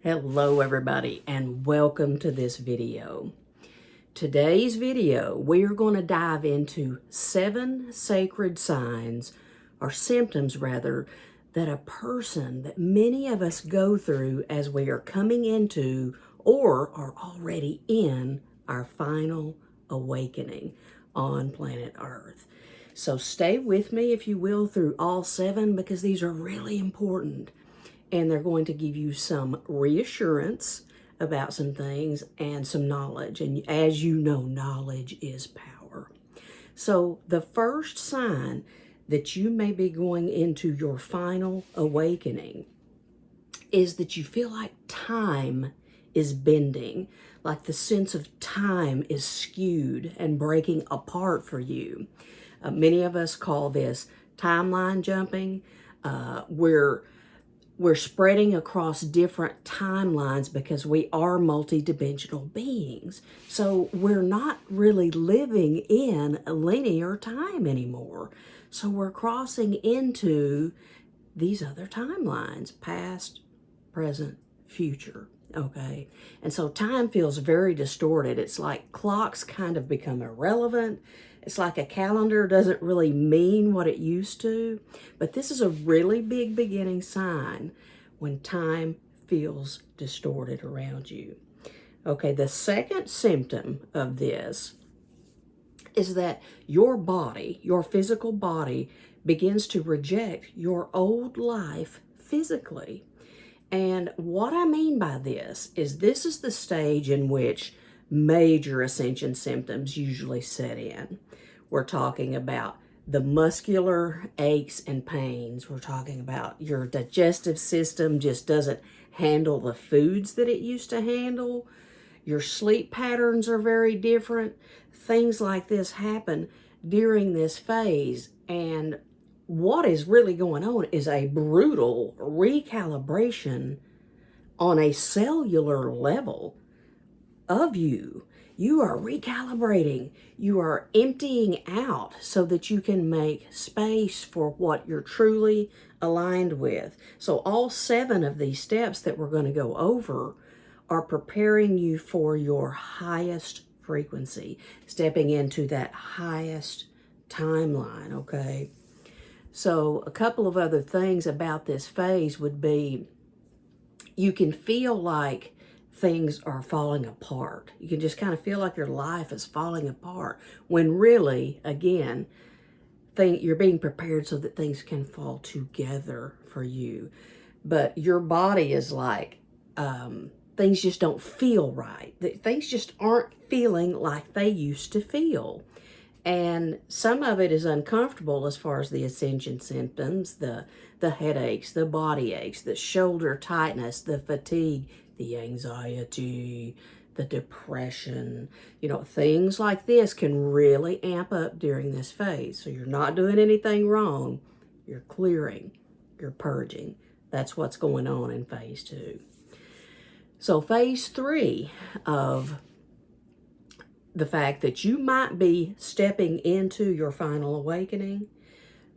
Hello everybody and welcome to this video. Today's video, we are going to dive into 7 sacred signs, or symptoms rather, that that many of us go through as we are coming into or are already in our final awakening on planet Earth. So stay with me, if you will, through all 7 because these are really important. And they're going to give you some reassurance about some things and some knowledge. And as you know, knowledge is power. So the first sign that you may be going into your final awakening is that you feel like time is bending, like the sense of time is skewed and breaking apart for you. Many of us call this timeline jumping, where we're spreading across different timelines because we are multidimensional beings. So we're not really living in a linear time anymore. So we're crossing into these other timelines, past, present, future. Okay. And so time feels very distorted. It's like clocks kind of become irrelevant. It's like a calendar doesn't really mean what it used to. But this is a really big beginning sign when time feels distorted around you. Okay, the second symptom of this is that your body, your physical body, begins to reject your old life physically. And what I mean by this is the stage in which major ascension symptoms usually set in. We're talking about the muscular aches and pains. We're talking about your digestive system just doesn't handle the foods that it used to handle. Your sleep patterns are very different. Things like this happen during this phase. And what is really going on is a brutal recalibration on a cellular level of you. You are recalibrating. You are emptying out so that you can make space for what you're truly aligned with. So all 7 of these steps that we're going to go over are preparing you for your highest frequency, stepping into that highest timeline, okay? So a couple of other things about this phase would be you can feel like things are falling apart. You can just kind of feel like your life is falling apart when really, again, you're being prepared so that things can fall together for you. But your body is like, things just don't feel right. Things just aren't feeling like they used to feel. And some of it is uncomfortable as far as the ascension symptoms, the headaches, the body aches, the shoulder tightness, the fatigue, the anxiety, the depression. Things like this can really amp up during this phase. So you're not doing anything wrong. You're clearing, you're purging. That's what's going on in phase 2. So phase 3 of the fact that you might be stepping into your final awakening.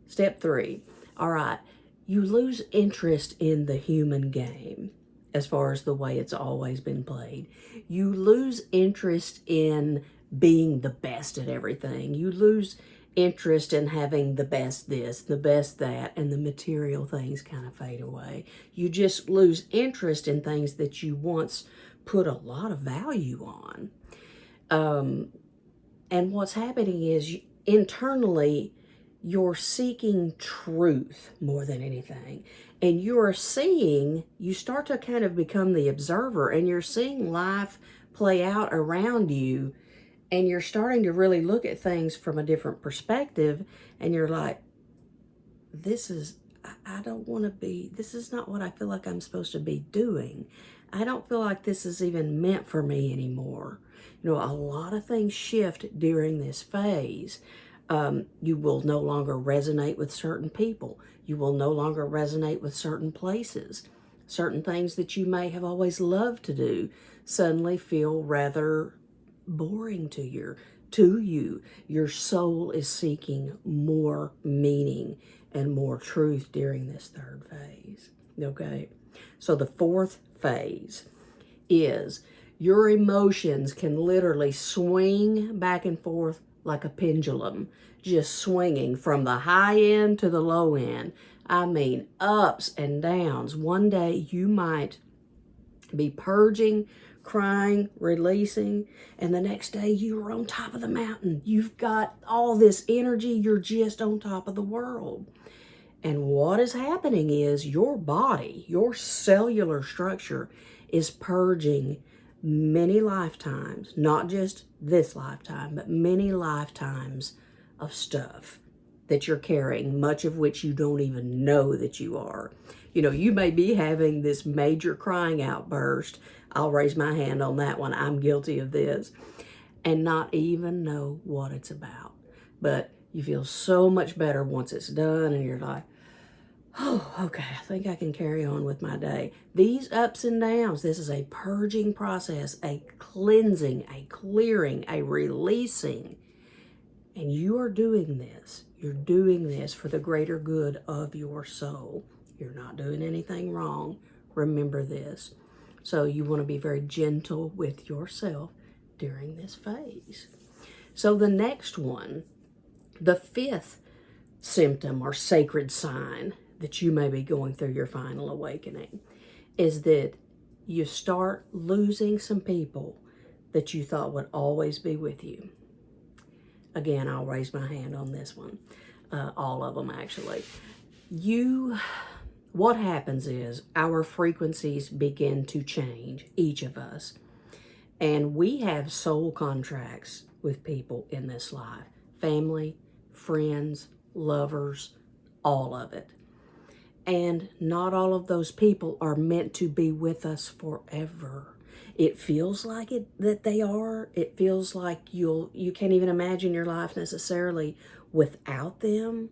Step 3. All right. You lose interest in the human game as far as the way it's always been played. You lose interest in being the best at everything. You lose interest in having the best this, the best that, and the material things kind of fade away. You just lose interest in things that you once put a lot of value on. And what's happening is internally, you're seeking truth more than anything. And you start to kind of become the observer, and you're seeing life play out around you, and you're starting to really look at things from a different perspective, and you're like, I don't want to be, this is not what I feel like I'm supposed to be doing. I don't feel like this is even meant for me anymore. A lot of things shift during this phase. You will no longer resonate with certain people. You will no longer resonate with certain places. Certain things that you may have always loved to do suddenly feel rather boring to you. Your soul is seeking more meaning and more truth during this 3rd phase. Okay? So the 4th phase is your emotions can literally swing back and forth like a pendulum, just swinging from the high end to the low end. I mean, ups and downs. One day you might be purging, crying, releasing, and the next day you are on top of the mountain. You've got all this energy, you're just on top of the world. And what is happening is your body, your cellular structure is purging many lifetimes, not just this lifetime, but many lifetimes of stuff that you're carrying, much of which you don't even know that you are. You know, you may be having this major crying outburst. I'll raise my hand on that one. I'm guilty of this. And not even know what it's about. But you feel so much better once it's done and you're like, oh, okay, I think I can carry on with my day. These ups and downs, this is a purging process, a cleansing, a clearing, a releasing. And you are doing this. You're doing this for the greater good of your soul. You're not doing anything wrong. Remember this. So you want to be very gentle with yourself during this phase. So the next one, the fifth symptom or sacred sign that you may be going through your final awakening is that you start losing some people that you thought would always be with you. Again, I'll raise my hand on this one. All of them, actually. What happens is our frequencies begin to change, each of us. And we have soul contracts with people in this life. Family, friends, lovers, all of it. And not all of those people are meant to be with us forever. It feels like it that they are. It feels like you can't even imagine your life necessarily without them.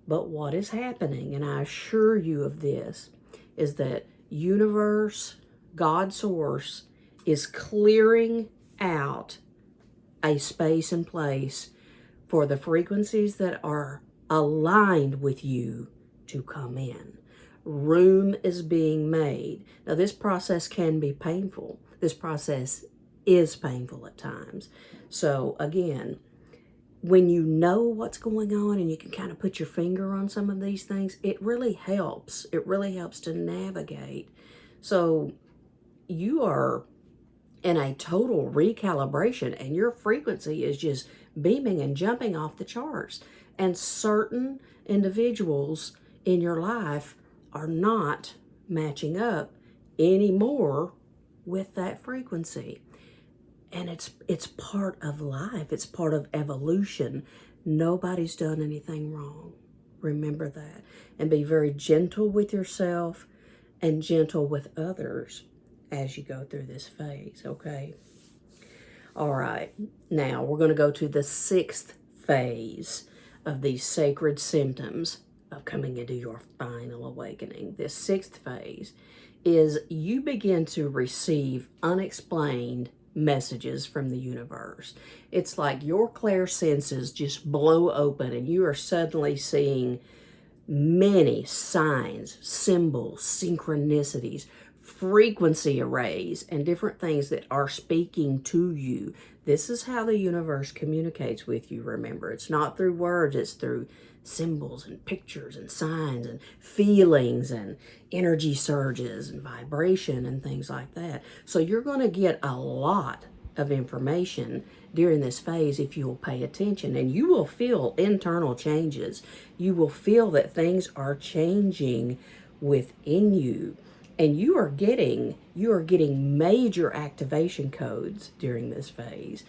But what is happening, and I assure you of this, is that universe, God source, is clearing out a space and place for the frequencies that are aligned with you to come in. Room is being made. Now, this process can be painful. This process is painful at times. So again, when you know what's going on and you can kind of put your finger on some of these things, it really helps. It really helps to navigate. So you are in a total recalibration and your frequency is just beaming and jumping off the charts. And certain individuals in your life are not matching up anymore with that frequency. And it's part of life. It's part of evolution. Nobody's done anything wrong. Remember that. And be very gentle with yourself and gentle with others as you go through this phase, okay? All right. Now, we're going to go to the sixth phase of these sacred symptoms of coming into your final awakening. This sixth phase is you begin to receive unexplained messages from the universe. It's like your clairsenses just blow open and you are suddenly seeing many signs, symbols, synchronicities, frequency arrays, and different things that are speaking to you. This is how the universe communicates with you, remember. It's not through words, it's through symbols and pictures and signs and feelings and energy surges and vibration and things like that. So you're going to get a lot of information during this phase if you'll pay attention, and you will feel internal changes. You will feel that things are changing within you, and you are getting major activation codes during this phase.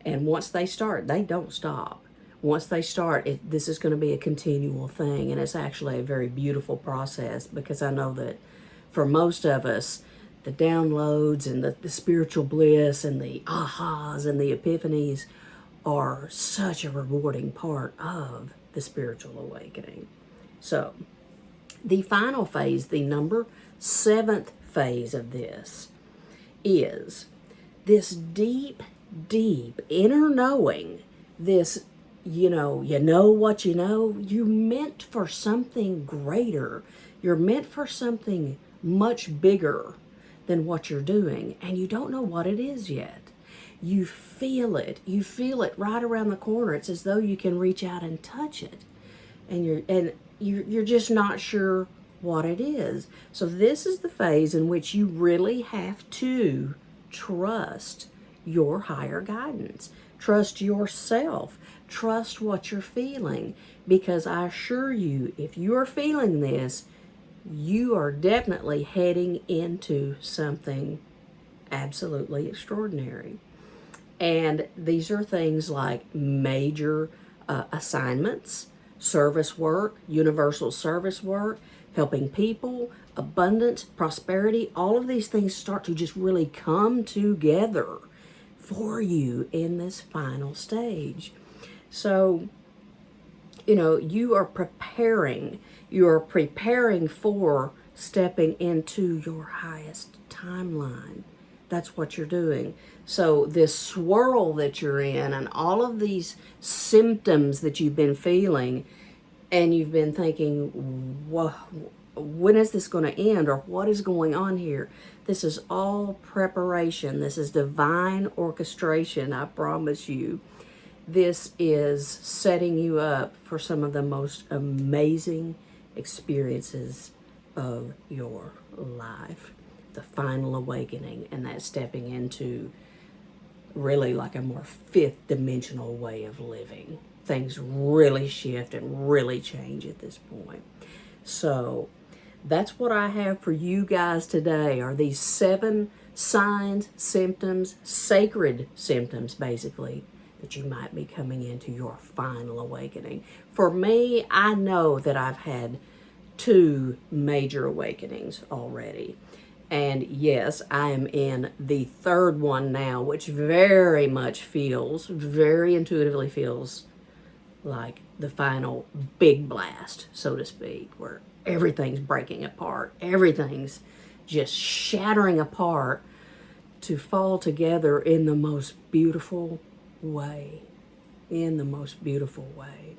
And once they start, they don't stop. Once they start, this is going to be a continual thing, and it's actually a very beautiful process, because I know that for most of us, the downloads and the spiritual bliss and the ahas and the epiphanies are such a rewarding part of the spiritual awakening. So, the final phase, the number 7th phase of this, is this deep, deep inner knowing, this you know what you know. You're meant for something greater. You're meant for something much bigger than what you're doing, and you don't know what it is yet. You feel it. You feel it right around the corner. It's as though you can reach out and touch it, and you're just not sure what it is. So this is the phase in which you really have to trust your higher guidance. Trust yourself. Trust what you're feeling, because I assure you, if you're feeling this, you are definitely heading into something absolutely extraordinary. And these are things like major assignments, service work, universal service work, helping people, abundance, prosperity. All of these things start to just really come together for you in this final stage. So, you are preparing. You are preparing for stepping into your highest timeline. That's what you're doing. So this swirl that you're in and all of these symptoms that you've been feeling, and you've been thinking, when is this going to end, or what is going on here? This is all preparation. This is divine orchestration, I promise you. This is setting you up for some of the most amazing experiences of your life. The final awakening, and that stepping into really like a more fifth dimensional way of living. Things really shift and really change at this point. So that's what I have for you guys today, are these 7 signs, symptoms, sacred symptoms basically, that you might be coming into your final awakening. For me, I know that I've had 2 major awakenings already. And yes, I am in the 3rd one now, which very much feels, very intuitively feels like the final big blast, so to speak, where everything's breaking apart. Everything's just shattering apart to fall together in the most beautiful way. In the most beautiful way.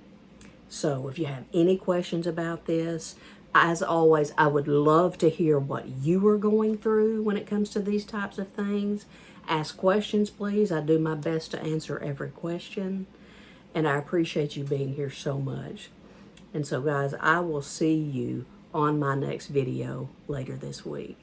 So if you have any questions about this, as always, I would love to hear what you are going through when it comes to these types of things. Ask questions, please. I do my best to answer every question. And I appreciate you being here so much. And so, guys, I will see you on my next video later this week.